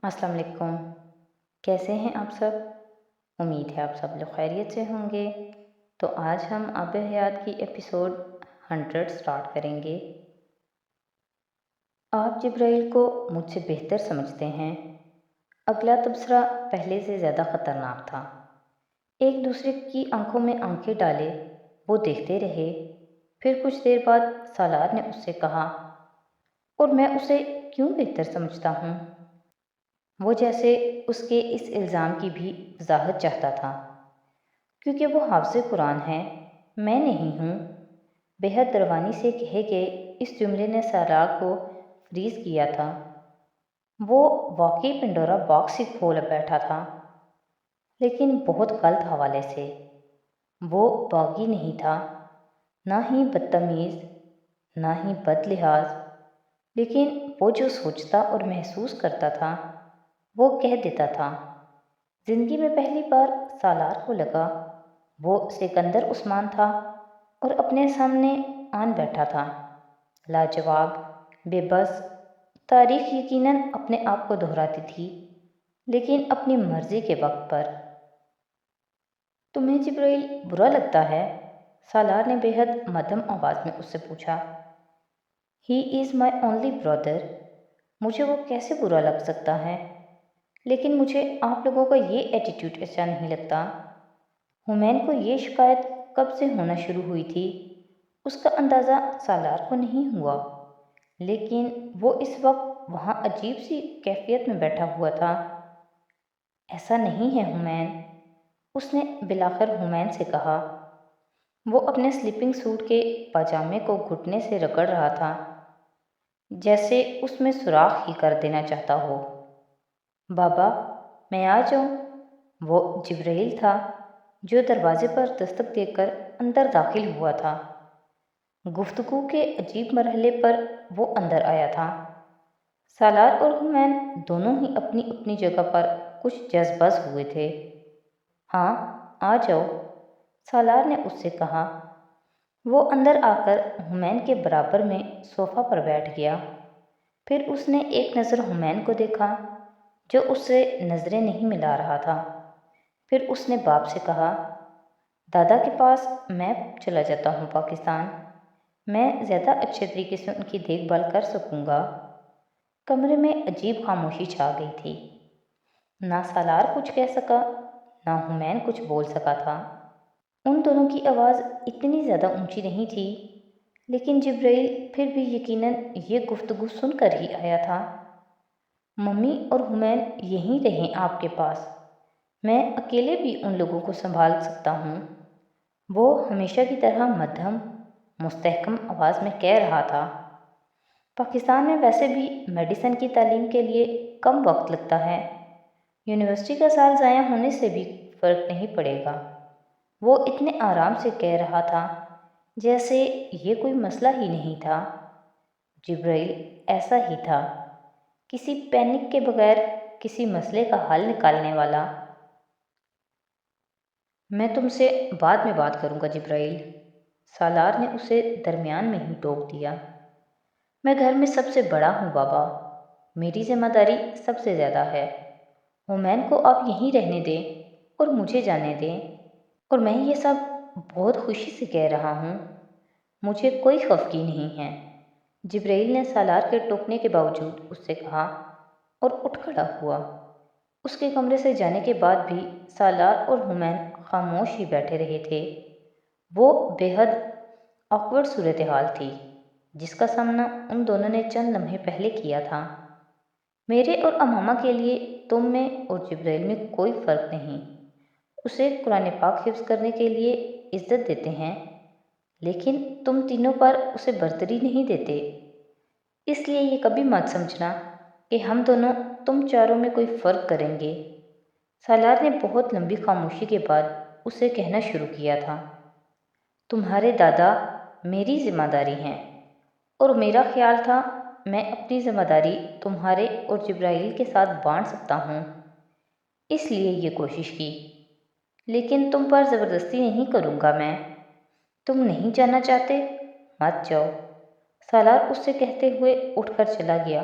السلام علیکم۔ کیسے ہیں آپ سب؟ امید ہے آپ سب لوگ خیریت سے ہوں گے۔ تو آج ہم آب حیات کی ایپیسوڈ 100 سٹارٹ کریں گے۔ آپ جبرائیل کو مجھ سے بہتر سمجھتے ہیں۔ اگلا تبصرہ پہلے سے زیادہ خطرناک تھا۔ ایک دوسرے کی آنکھوں میں آنکھیں ڈالے وہ دیکھتے رہے۔ پھر کچھ دیر بعد سالار نے اس سے کہا، اور میں اسے کیوں بہتر سمجھتا ہوں؟ وہ جیسے اس کے اس الزام کی بھی وضاحت چاہتا تھا۔ کیونکہ وہ حافظ قرآن ہے، میں نہیں ہوں۔ بے حد روانی سے کہے گئے اس جملے نے سالار کو فریز کیا تھا۔ وہ واقعی پنڈورا باکس ہی کھول بیٹھا تھا، لیکن بہت غلط حوالے سے۔ وہ باغی نہیں تھا، نہ ہی بدتمیز، نہ ہی بد لحاظ، لیکن وہ جو سوچتا اور محسوس کرتا تھا وہ کہہ دیتا تھا۔ زندگی میں پہلی بار سالار کو لگا وہ سکندر عثمان تھا اور اپنے سامنے آن بیٹھا تھا، لاجواب، بے بس۔ تاریخ یقیناً اپنے آپ کو دہراتی تھی، لیکن اپنی مرضی کے وقت پر۔ تمہیں جبرائیل برا لگتا ہے؟ سالار نے بے حد مدھم آواز میں اس سے پوچھا۔ ہی از مائی اونلی برادر۔ مجھے وہ کیسے برا لگ سکتا ہے؟ لیکن مجھے آپ لوگوں کا یہ ایٹیٹیوڈ اچھا نہیں لگتا۔ حمین کو یہ شکایت کب سے ہونا شروع ہوئی تھی اس کا اندازہ سالار کو نہیں ہوا، لیکن وہ اس وقت وہاں عجیب سی کیفیت میں بیٹھا ہوا تھا۔ ایسا نہیں ہے حمین، اس نے بالآخر حمین سے کہا۔ وہ اپنے سلیپنگ سوٹ کے پاجامے کو گھٹنے سے رگڑ رہا تھا، جیسے اس میں سوراخ ہی کر دینا چاہتا ہو۔ بابا، میں آ جاؤں؟ وہ جبرائیل تھا جو دروازے پر دستک دے کر اندر داخل ہوا تھا۔ گفتگو کے عجیب مرحلے پر وہ اندر آیا تھا۔ سالار اور حمین دونوں ہی اپنی اپنی جگہ پر کچھ جذ بز ہوئے تھے۔ ہاں، آ جاؤ، سالار نے اس سے کہا۔ وہ اندر آ کر حمین کے برابر میں صوفہ پر بیٹھ گیا۔ پھر اس نے ایک نظر حمین کو دیکھا جو اس سے نظریں نہیں ملا رہا تھا۔ پھر اس نے باپ سے کہا، دادا کے پاس میں چلا جاتا ہوں پاکستان، میں زیادہ اچھے طریقے سے ان کی دیکھ بھال کر سکوں گا۔ کمرے میں عجیب خاموشی چھا گئی تھی۔ نہ سالار کچھ کہہ سکا، نہ حمین کچھ بول سکا تھا۔ ان دونوں کی آواز اتنی زیادہ اونچی نہیں تھی، لیکن جبرائیل پھر بھی یقیناً یہ گفتگو سن کر ہی آیا تھا۔ ممی اور حمین یہیں رہیں آپ کے پاس، میں اکیلے بھی ان لوگوں کو سنبھال سکتا ہوں، وہ ہمیشہ کی طرح مدھم مستحکم آواز میں کہہ رہا تھا۔ پاکستان میں ویسے بھی میڈیسن کی تعلیم کے لیے کم وقت لگتا ہے، یونیورسٹی کا سال ضائع ہونے سے بھی فرق نہیں پڑے گا۔ وہ اتنے آرام سے کہہ رہا تھا جیسے یہ کوئی مسئلہ ہی نہیں تھا۔ جبرائیل ایسا ہی تھا، کسی پینک کے بغیر کسی مسئلے کا حل نکالنے والا۔ میں تم سے بعد میں بات کروں گا جبرائیل، سالار نے اسے درمیان میں ہی ٹوک دیا۔ میں گھر میں سب سے بڑا ہوں بابا، میری ذمہ داری سب سے زیادہ ہے۔ حمین کو آپ یہیں رہنے دیں اور مجھے جانے دیں، اور میں یہ سب بہت خوشی سے کہہ رہا ہوں، مجھے کوئی خفگی نہیں ہے۔ جبرائیل نے سالار کے ٹوکنے کے باوجود اس سے کہا اور اٹھ کھڑا ہوا۔ اس کے کمرے سے جانے کے بعد بھی سالار اور حمین خاموش ہی بیٹھے رہے تھے۔ وہ بے حد آکورڈ صورتحال تھی جس کا سامنا ان دونوں نے چند لمحے پہلے کیا تھا۔ میرے اور امامہ کے لیے تم میں اور جبرائیل میں کوئی فرق نہیں۔ اسے قرآن پاک حفظ کرنے کے لیے عزت دیتے ہیں، لیکن تم تینوں پر اسے برتری نہیں دیتے۔ اس لیے یہ کبھی مت سمجھنا کہ ہم دونوں تم چاروں میں کوئی فرق کریں گے۔ سالار نے بہت لمبی خاموشی کے بعد اسے کہنا شروع کیا تھا، تمہارے دادا میری ذمہ داری ہیں، اور میرا خیال تھا میں اپنی ذمہ داری تمہارے اور جبرائیل کے ساتھ بانٹ سکتا ہوں، اس لیے یہ کوشش کی، لیکن تم پر زبردستی نہیں کروں گا میں۔ تم نہیں جانا چاہتے، مت جاؤ، سالار اس سے کہتے ہوئے اٹھ کر چلا گیا۔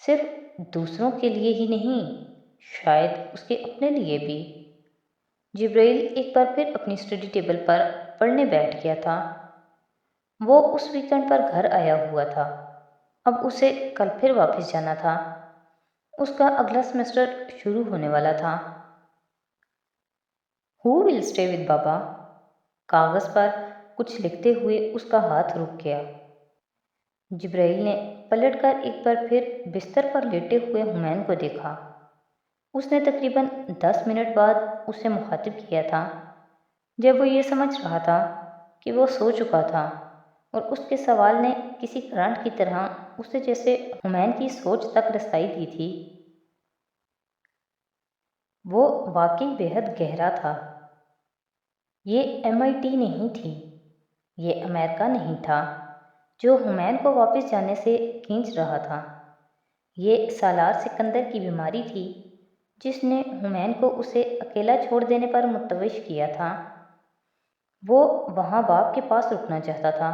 صرف دوسروں کے لیے ہی نہیں، شاید اس کے اپنے لیے بھی۔ جبرائیل ایک بار پھر اپنی اسٹڈی ٹیبل پر پڑھنے بیٹھ گیا تھا۔ وہ اس ویکنڈ پر گھر آیا ہوا تھا، اب اسے کل پھر واپس جانا تھا۔ اس کا اگلا سیمسٹر شروع ہونے والا تھا۔ ہو ول اسٹے ود بابا؟ کاغذ پر کچھ لکھتے ہوئے اس کا ہاتھ رک گیا۔ جبرائیل نے پلٹ کر ایک بار پھر بستر پر لیٹے ہوئے حمین کو دیکھا۔ اس نے تقریباً 10 منٹ بعد اسے مخاطب کیا تھا، جب وہ یہ سمجھ رہا تھا کہ وہ سو چکا تھا، اور اس کے سوال نے کسی کرنٹ کی طرح اسے جیسے حمین کی سوچ تک رسائی دی تھی۔ وہ واقعی بےحد گہرا تھا۔ یہ MIT نہیں تھی، یہ امریکہ نہیں تھا جو حمین کو واپس جانے سے کھینچ رہا تھا۔ یہ سالار سکندر کی بیماری تھی جس نے حمین کو اسے اکیلا چھوڑ دینے پر متوش کیا تھا۔ وہ وہاں باپ کے پاس رکنا چاہتا تھا،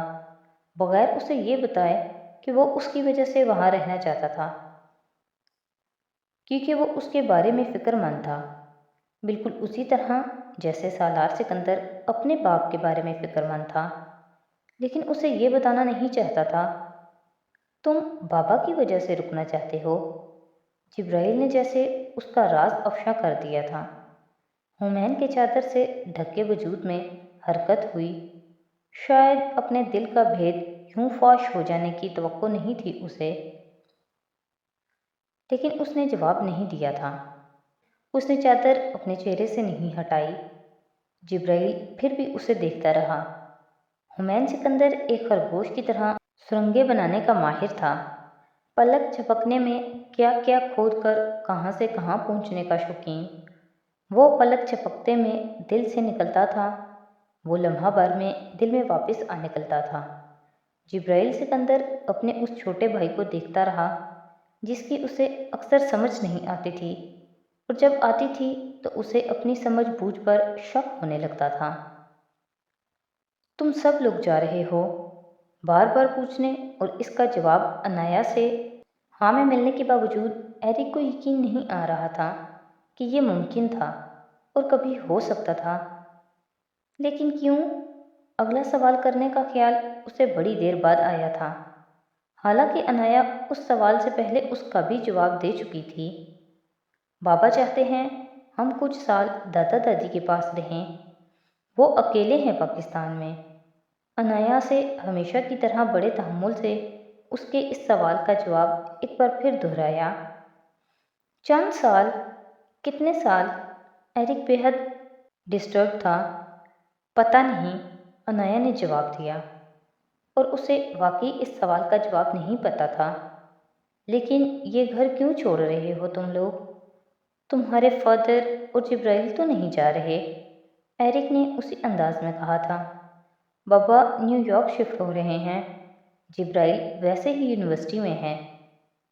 بغیر اسے یہ بتائے کہ وہ اس کی وجہ سے وہاں رہنا چاہتا تھا، کیونکہ وہ اس کے بارے میں فکر مند تھا، بالکل اسی طرح جیسے سالار سکندر اپنے باپ کے بارے میں فکر مند تھا، لیکن اسے یہ بتانا نہیں چاہتا تھا۔ تم بابا کی وجہ سے رکنا چاہتے ہو؟ جبرائیل نے جیسے اس کا راز افشا کر دیا تھا۔ حمین کے چادر سے ڈھکے وجود میں حرکت ہوئی۔ شاید اپنے دل کا بھید یوں فاش ہو جانے کی توقع نہیں تھی اسے، لیکن اس نے جواب نہیں دیا تھا۔ اس نے چادر اپنے چہرے سے نہیں ہٹائی۔ جبرائیل پھر بھی اسے دیکھتا رہا۔ حمین سکندر ایک خرگوش کی طرح سرنگیں بنانے کا ماہر تھا، پلک جھپکنے میں کیا کیا کھود کر کہاں سے کہاں پہنچنے کا شوقین۔ وہ پلک جھپکتے میں دل سے نکلتا تھا، وہ لمحہ بھر میں دل میں واپس آ نکلتا تھا۔ جبرائیل سکندر اپنے اس چھوٹے بھائی کو دیکھتا رہا جس کی اسے اکثر سمجھ نہیں آتی تھی، اور جب آتی تھی تو اسے اپنی سمجھ بوجھ پر شک ہونے لگتا تھا۔ تم سب لوگ جا رہے ہو؟ بار بار پوچھنے اور اس کا جواب انایا سے ہاں میں ملنے کے باوجود ایرک کو یقین نہیں آ رہا تھا کہ یہ ممکن تھا اور کبھی ہو سکتا تھا۔ لیکن کیوں؟ اگلا سوال کرنے کا خیال اسے بڑی دیر بعد آیا تھا، حالانکہ انایا اس سوال سے پہلے اس کا بھی جواب دے چکی تھی۔ بابا چاہتے ہیں ہم کچھ سال دادا دادی کے پاس رہیں، وہ اکیلے ہیں پاکستان میں۔ انایا سے ہمیشہ کی طرح بڑے تحمل سے اس کے اس سوال کا جواب ایک بار پھر دہرایا۔ چند سال؟ کتنے سال؟ ایرک بے حد ڈسٹرب تھا۔ پتہ نہیں، انایا نے جواب دیا، اور اسے واقعی اس سوال کا جواب نہیں پتہ تھا۔ لیکن یہ گھر کیوں چھوڑ رہے ہو تم لوگ؟ تمہارے فادر اور جبرائیل تو نہیں جا رہے؟ ایرک نے اسی انداز میں کہا تھا۔ بابا نیو یارک شفٹ ہو رہے ہیں، جبرائیل ویسے ہی یونیورسٹی میں ہے۔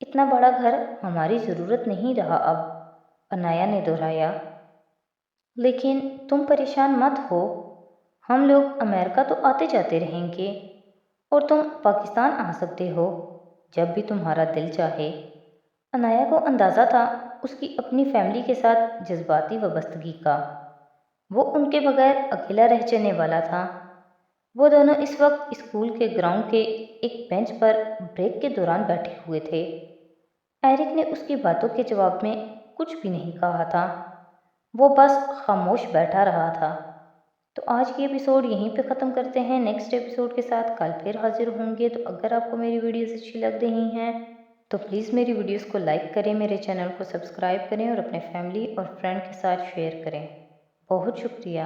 اتنا بڑا گھر ہماری ضرورت نہیں رہا اب، انایا نے دہرایا۔ لیکن تم پریشان مت ہو، ہم لوگ امریکہ تو آتے جاتے رہیں گے، اور تم پاکستان آ سکتے ہو جب بھی تمہارا دل چاہے۔ انایا کو اندازہ تھا اس کی اپنی فیملی کے ساتھ جذباتی وابستگی کا، وہ ان کے بغیر اکیلا رہ جانے والا تھا۔ وہ دونوں اس وقت اسکول کے گراؤنڈ کے ایک بینچ پر بریک کے دوران بیٹھے ہوئے تھے۔ ایرک نے اس کی باتوں کے جواب میں کچھ بھی نہیں کہا تھا، وہ بس خاموش بیٹھا رہا تھا۔ تو آج کی ایپیسوڈ یہیں پہ ختم کرتے ہیں، نیکسٹ ایپیسوڈ کے ساتھ کل پھر حاضر ہوں گے۔ تو اگر آپ کو میری ویڈیوز اچھی لگ رہی ہیں تو پلیز میری ویڈیوز کو لائک کریں، میرے چینل کو سبسکرائب کریں، اور اپنے فیملی اور فرینڈ کے ساتھ شیئر کریں۔ بہت شکریہ۔